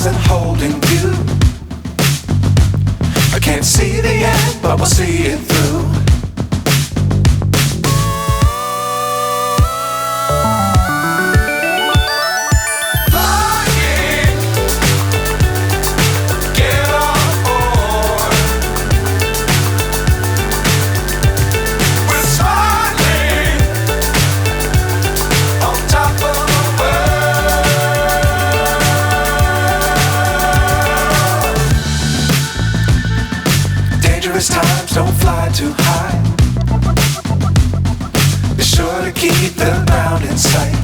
stars and holding you. I can't see the end, but we'll see it through. Times don't fly too high. Be sure to keep the ground in sight.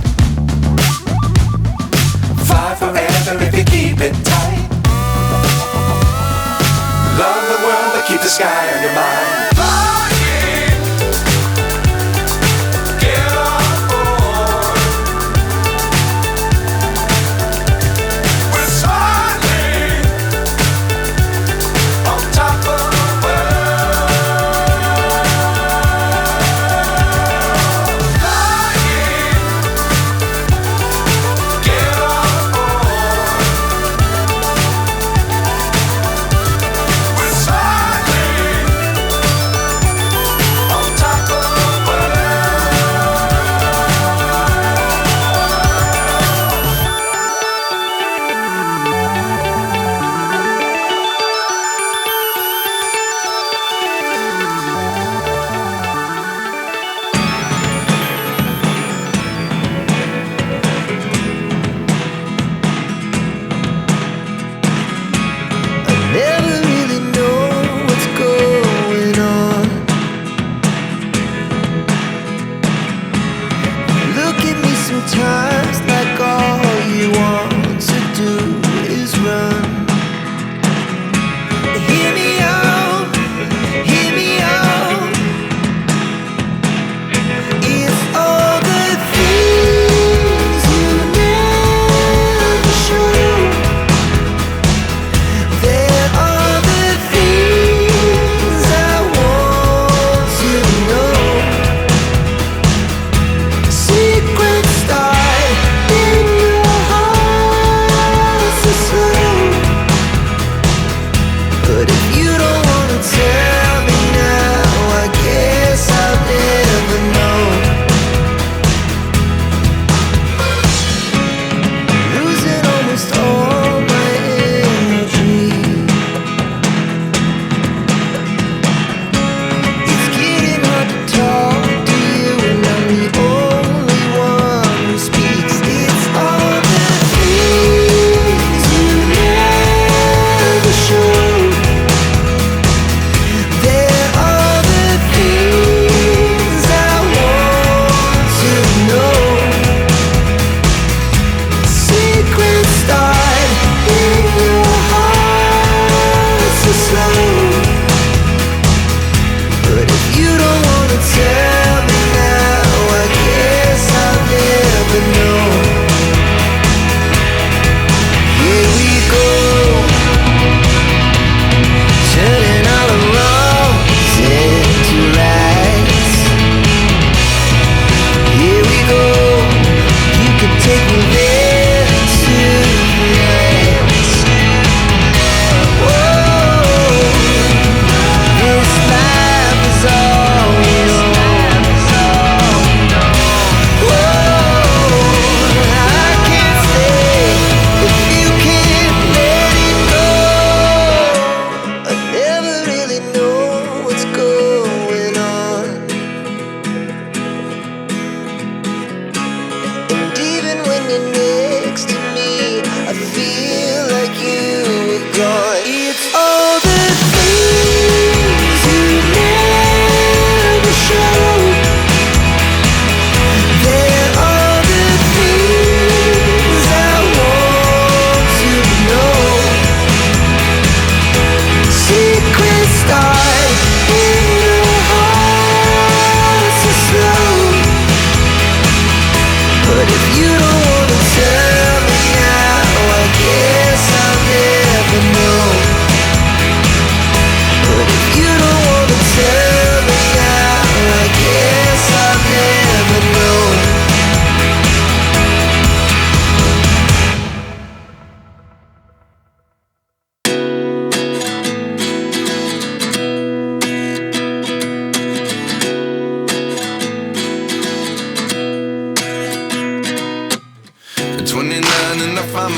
Fly forever if you keep it tight. Love the world but keep the sky on your mind.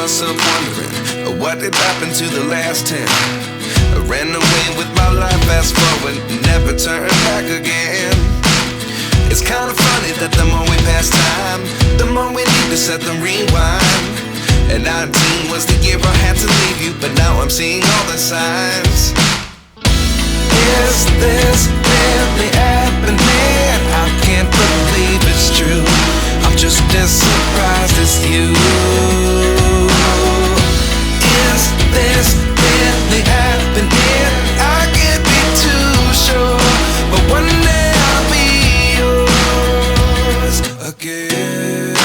myself wondering what did happen to the last 10. I ran away with my life, fast forward, never turn back again. It's kind of funny that the more we pass time, the more we need to set them rewind. And 19 was the year I had to leave you, but now I'm seeing all the signs. Is this really happening? I can't believe it's true. I'm just as surprised as you. Is this really happening? I can't be too sure, but one day I'll be yours again.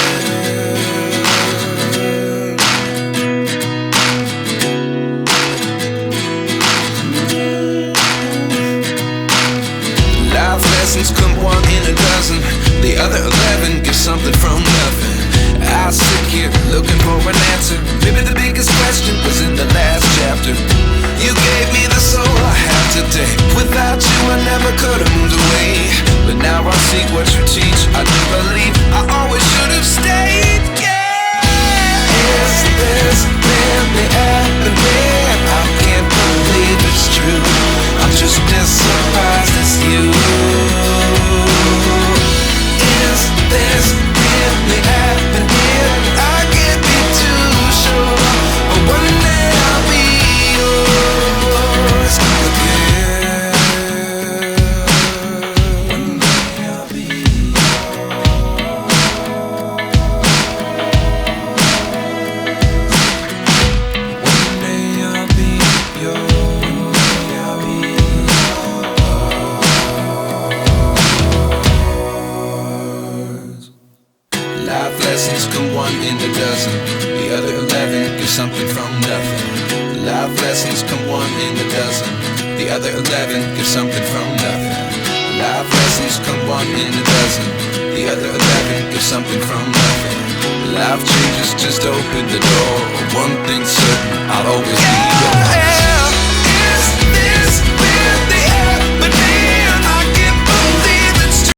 Life lessons come one in a dozen. The other 11 give something from nothing. I sit here looking for an answer. Maybe the biggest question was in the last chapter. You gave me the soul I have today. Without you I never could have moved away. But now I see what you teach. I do believe I always should have stayed. Yeah. Is this really happening? I can't believe it's true. I'm just as surprised as you. Is this really happening? I can't be too sure, but one day I'll be yours again. One day I'll be yours. One day I'll be yours. One day I'll be yours. Life lessons come one in a dozen. The other 11 give something from nothing. Life lessons come one in a dozen. The other 11 give something from nothing. Life lessons come one in a dozen. The other 11 give something from nothing. Life changes just open the door. One thing